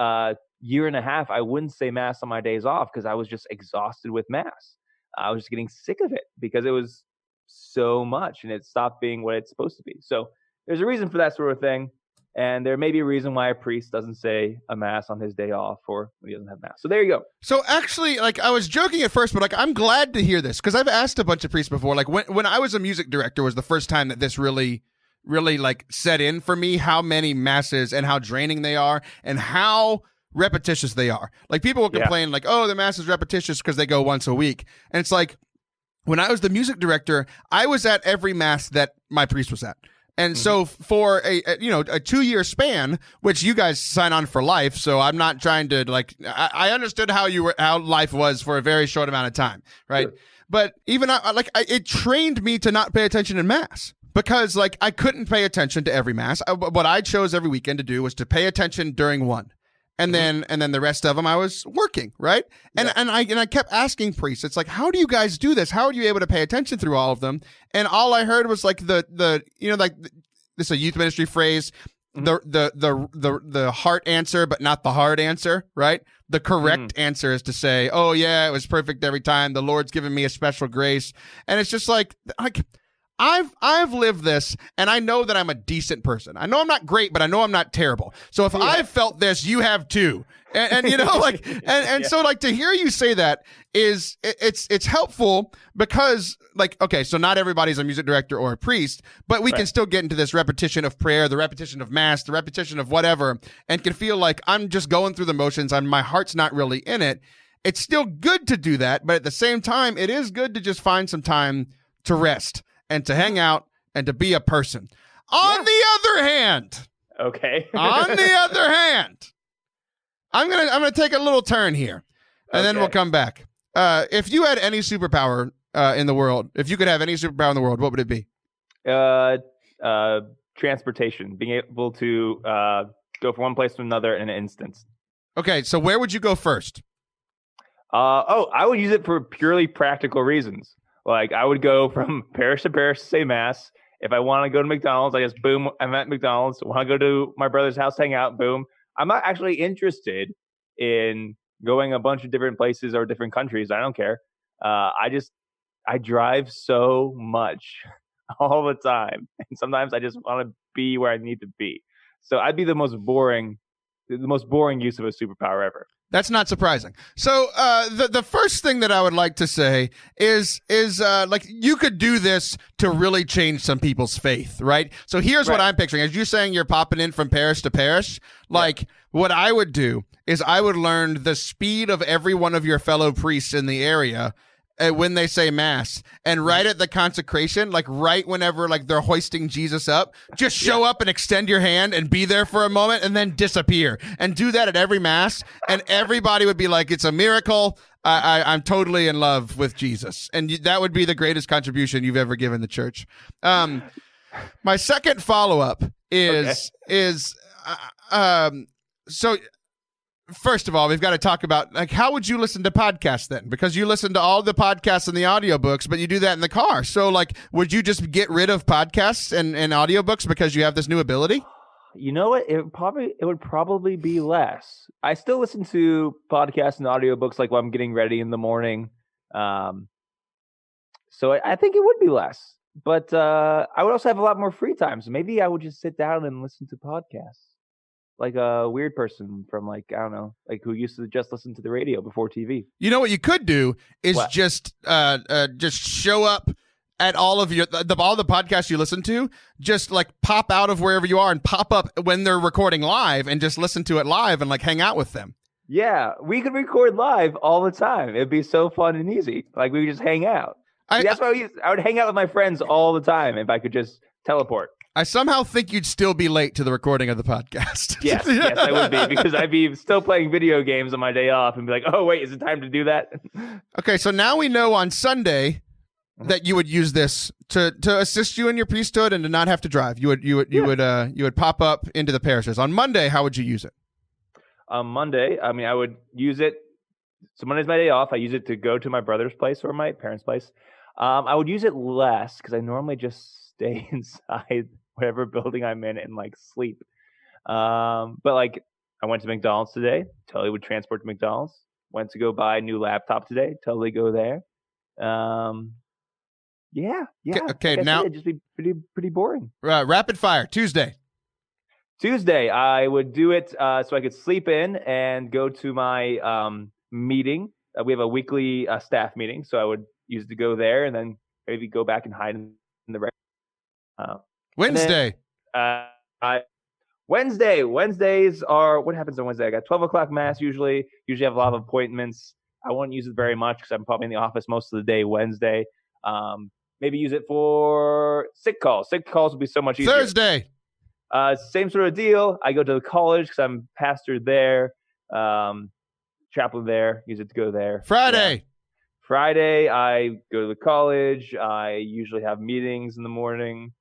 B: year and a half, I wouldn't say mass on my days off because I was just exhausted with mass. I was just getting sick of it because it was so much and it stopped being what it's supposed to be. So there's a reason for that sort of thing. And there may be a reason why a priest doesn't say a mass on his day off or when he doesn't have mass. So there you go.
A: So actually, I was joking at first, but I'm glad to hear this because I've asked a bunch of priests before. When I was a music director was the first time that this really set in for me, how many masses and how draining they are and how repetitious they are. People will complain oh, the mass is repetitious because they go once a week. And it's when I was the music director, I was at every mass that my priest was at. And so for a 2-year span, which you guys sign on for life, so I'm not trying to I understood how life was for a very short amount of time, right? Sure. But even it trained me to not pay attention in mass. Because I couldn't pay attention to every mass. What I chose every weekend to do was to pay attention during one. And then the rest of them I was working, right? And I kept asking priests, it's like, how do you guys do this? How are you able to pay attention through all of them? And all I heard was like this is a youth ministry phrase, the heart answer, but not the hard answer, right? The correct answer is to say, oh yeah, it was perfect every time. The Lord's given me a special grace. And it's just like I've lived this, and I know that I'm a decent person. I know I'm not great, but I know I'm not terrible. So if I've felt this, you have too. And you know, like, and so like to hear you say that it's helpful because like, okay, so not everybody's a music director or a priest, but we can still get into this repetition of prayer, the repetition of mass, the repetition of whatever, and can feel like I'm just going through the motions. My heart's not really in it. It's still good to do that, but at the same time, it is good to just find some time to rest and to hang out and to be a person. On the other hand, I'm gonna take a little turn here, and then we'll come back. If you had any superpower in the world, if you could have any superpower in the world, what would it be?
B: Transportation, being able to go from one place to another in an instant.
A: Okay, so where would you go first?
B: I would use it for purely practical reasons. Like, I would go from parish to parish to say mass. If I want to go to McDonald's, I just, boom, I'm at McDonald's. Want to go to my brother's house, hang out, boom. I'm not actually interested in going a bunch of different places or different countries. I don't care. I drive so much all the time. And sometimes I just want to be where I need to be. So I'd be the most boring use of a superpower ever.
A: That's not surprising. So the first thing that I would like to say is like you could do this to really change some people's faith, right? So here's what I'm picturing. As you're saying you're popping in from parish to parish, like what I would do is I would learn the speed of every one of your fellow priests in the area when they say mass, and right at the consecration, like right whenever like they're hoisting Jesus up, just show up and extend your hand and be there for a moment and then disappear, and do that at every mass, and everybody would be like, it's a miracle. I'm totally in love with Jesus, and that would be the greatest contribution you've ever given the church. My second follow-up is so first of all, we've got to talk about, like, how would you listen to podcasts then? Because you listen to all the podcasts and the audiobooks, but you do that in the car. So, like, would you just get rid of podcasts and audiobooks because you have this new ability?
B: You know what? It would probably be less. I still listen to podcasts and audiobooks like while I'm getting ready in the morning. So I think it would be less. But I would also have a lot more free time. So maybe I would just sit down and listen to podcasts. Like a weird person from, like, I don't know, like who used to just listen to the radio before TV. You
A: know what you could do is just show up at all of all the podcasts you listen to, just like pop out of wherever you are and pop up when they're recording live and just listen to it live and like hang out with them.
B: Yeah, we could record live all the time. It'd be so fun and easy. Like, we could just hang out. That's what I would hang out with my friends all the time if I could just teleport.
A: I somehow think you'd still be late to the recording of the podcast.
B: Yes, I would be, because I'd be still playing video games on my day off and be like, oh, wait, is it time to do that?
A: Okay, so now we know on Sunday that you would use this to assist you in your priesthood and to not have to drive. You would pop up into the parishes. On Monday, how would you use it?
B: On Monday, I mean, I would use it. So Monday's my day off. I use it to go to my brother's place or my parents' place. I would use it less because I normally just stay inside whatever building I'm in and like sleep. But like, I went to McDonald's today, totally would transport to McDonald's. Went to go buy a new laptop today, totally go there. Yeah.
A: Okay,
B: like
A: now
B: it'd just be pretty boring.
A: Rapid fire Tuesday,
B: I would do it so I could sleep in and go to my meeting. We have a weekly staff meeting, so I would use it to go there and then maybe go back and hide in the
A: Wednesday.
B: Wednesdays are, what happens on Wednesday? I got 12 o'clock mass usually have a lot of appointments. I won't use it very much because I'm probably in the office most of the day Wednesday. Maybe use it for sick calls. Sick calls would be so much easier.
A: Thursday.
B: Same sort of deal. I go to the college because I'm pastor there, chaplain there. Use it to go there.
A: Friday,
B: I go to the college. I usually have meetings in the morning.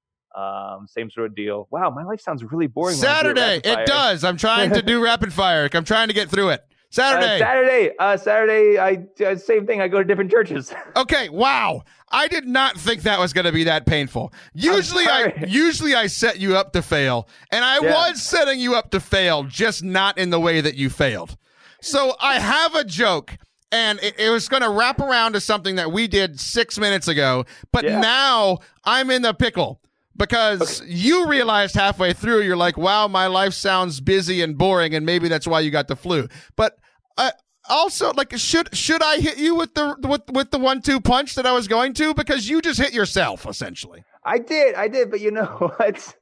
B: Same sort of deal. Wow, my life sounds really boring.
A: Saturday, it does. I'm trying to do rapid fire. I'm trying to get through it. Saturday,
B: same thing. I go to different churches.
A: Okay, wow. I did not think that was going to be that painful. Usually I set you up to fail, and I was setting you up to fail, just not in the way that you failed. So I have a joke, and it was going to wrap around to something that we did 6 minutes ago, but now I'm in the pickle. Because you realized halfway through, you're like, wow, my life sounds busy and boring, and maybe that's why you got the flu. But also, like, should I hit you with the 1-2 punch that I was going to? Because you just hit yourself, essentially.
B: I did, but you know what?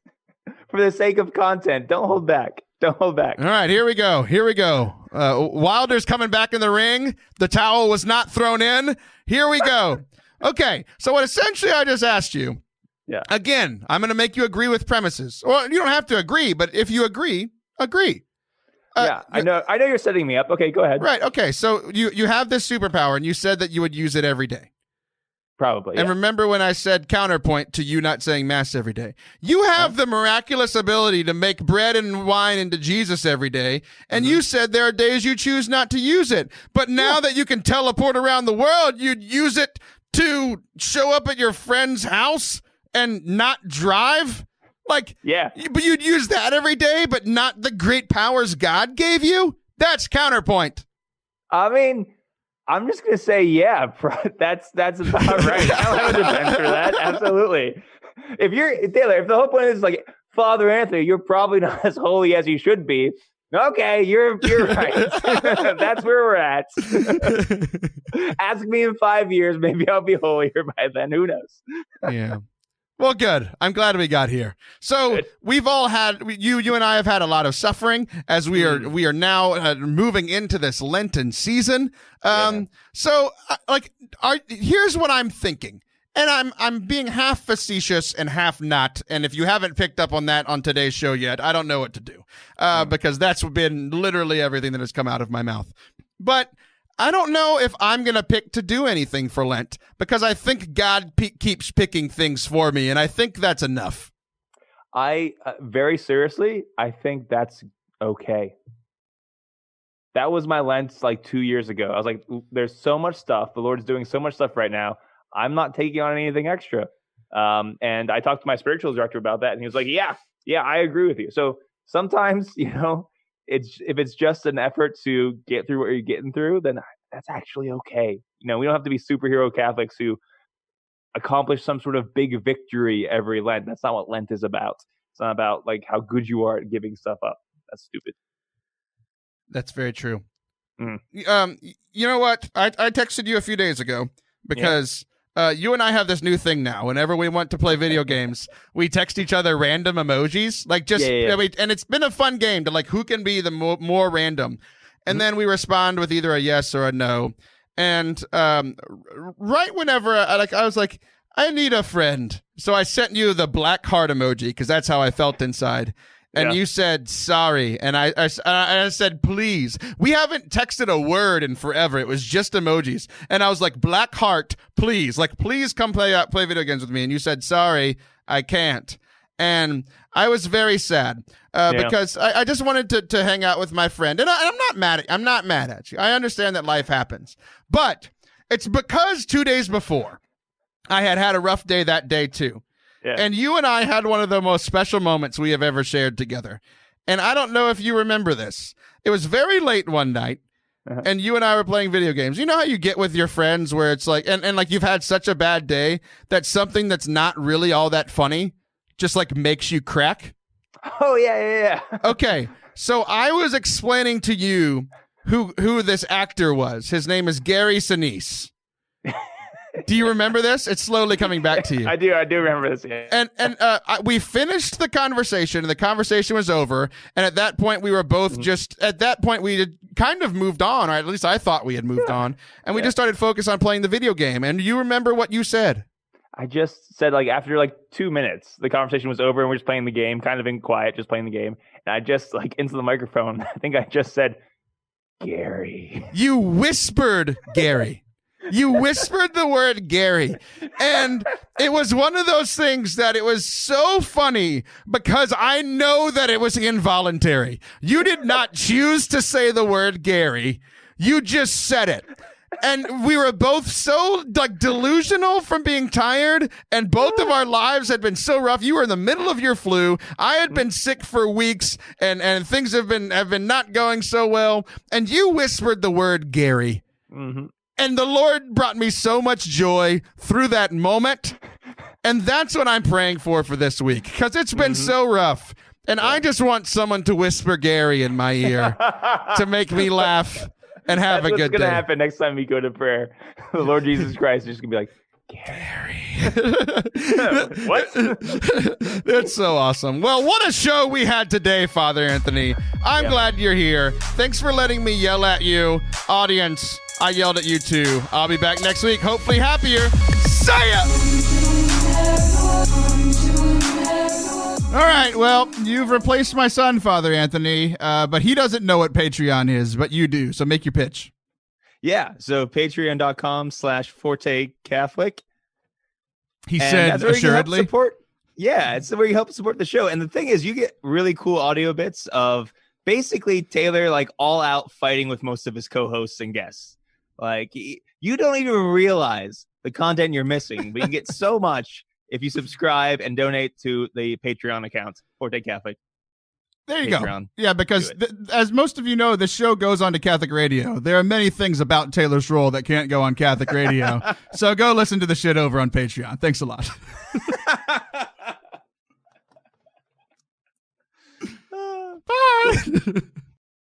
B: For the sake of content, don't hold back. All
A: right, here we go. Wilder's coming back in the ring. The towel was not thrown in. Here we go. Okay, so what essentially I just asked you.
B: Yeah.
A: Again, I'm going to make you agree with premises. Well, you don't have to agree, but if you agree.
B: I know you're setting me up. Okay, go ahead.
A: Right. Okay. So you have this superpower, and you said that you would use it every day.
B: Probably.
A: And remember when I said counterpoint to you not saying mass every day? You have the miraculous ability to make bread and wine into Jesus every day, and you said there are days you choose not to use it. But now that you can teleport around the world, you'd use it to show up at your friend's house and not drive? Like, but you'd use that every day, but not the great powers God gave you? That's counterpoint.
B: I mean, I'm just going to say, that's about right. I don't have a defense for that. Absolutely. If the whole point is like, Father Anthony, you're probably not as holy as you should be. Okay, you're right. That's where we're at. Ask me in 5 years, maybe I'll be holier by then. Who knows?
A: Yeah. Well, good. I'm glad we got here. So we've all had you and I have had a lot of suffering as we are now moving into this Lenten season. So here's what I'm thinking, and I'm being half facetious and half not. And if you haven't picked up on that on today's show yet, I don't know what to do because that's been literally everything that has come out of my mouth. But I don't know if I'm going to pick to do anything for Lent because I think God keeps picking things for me, and I think that's enough.
B: Very seriously, I think that's okay. That was my Lent like 2 years ago. I was like, there's so much stuff. The Lord's doing so much stuff right now. I'm not taking on anything extra. And I talked to my spiritual director about that, and he was like, yeah, I agree with you. So sometimes, if it's just an effort to get through what you're getting through, then that's actually okay. We don't have to be superhero Catholics who accomplish some sort of big victory every Lent. That's not what Lent is about. It's not about like how good you are at giving stuff up. That's stupid.
A: That's very true. You know what? I texted you a few days ago because you and I have this new thing now. Whenever we want to play video games, we text each other random emojis, and it's been a fun game to like who can be the more random, and then we respond with either a yes or a no. And right whenever I was like, I need a friend, so I sent you the black heart emoji because that's how I felt inside. And you said sorry, and I said please. We haven't texted a word in forever. It was just emojis, and I was like black heart, please, like please come play video games with me. And you said sorry, I can't. And I was very sad because I just wanted to hang out with my friend, and I'm not mad at you. I understand that life happens, but it's because 2 days before I had a rough day that day too. Yeah. And you and I had one of the most special moments we have ever shared together. And I don't know if you remember this. It was very late one night, and you and I were playing video games. You know how you get with your friends where it's like, and like you've had such a bad day that something that's not really all that funny just like makes you crack?
B: Oh, yeah.
A: Okay, so I was explaining to you who this actor was. His name is Gary Sinise. Do you remember this? It's slowly coming back to you.
B: I do remember this. Yeah.
A: And we finished the conversation, and the conversation was over. And at that point, we were both we had kind of moved on, or at least I thought we had moved on. And we just started focus on playing the video game. And you remember what you said?
B: I just said, like, after like 2 minutes, the conversation was over, and we're just playing the game, kind of in quiet, just playing the game. And I just, like, into the microphone, I think I just said, Gary.
A: You whispered Gary. You whispered the word Gary, and It was one of those things that it was so funny because I know that it was involuntary. You did not choose to say the word Gary. You just said it. And we were both so like delusional from being tired, and both of our lives had been so rough. You were in the middle of your flu. I had been sick for weeks, and things have been not going so well. And you whispered the word Gary.
B: Mm-hmm.
A: And the Lord brought me so much joy through that moment. And that's what I'm praying for this week, because it's been so rough. And I just want someone to whisper Gary in my ear to make me laugh and have a good day.
B: That's what's going to happen next time we go to prayer. The Lord Jesus Christ is just going to be like, Gary. What?
A: It's so awesome. Well, what a show we had today, Father Anthony. I'm glad you're here. Thanks for letting me yell at you. Audience, I yelled at you too. I'll be back next week, hopefully happier. See ya! All right, well, you've replaced my son, Father Anthony, but he doesn't know what Patreon is, but you do, so make your pitch.
B: Yeah, so patreon.com/Forte Catholic.
A: He said, assuredly.
B: It's where you help support the show. And the thing is, you get really cool audio bits of basically Taylor like all out fighting with most of his co-hosts and guests. Like, you don't even realize the content you're missing, but you get so much if you subscribe and donate to the Patreon account, Forte Catholic.
A: There you
B: Patreon.
A: go. Yeah, because as most of you know, the show goes on to Catholic radio. There are many things about Taylor's role that can't go on Catholic radio. So go listen to the shit over on Patreon. Thanks a lot. Bye.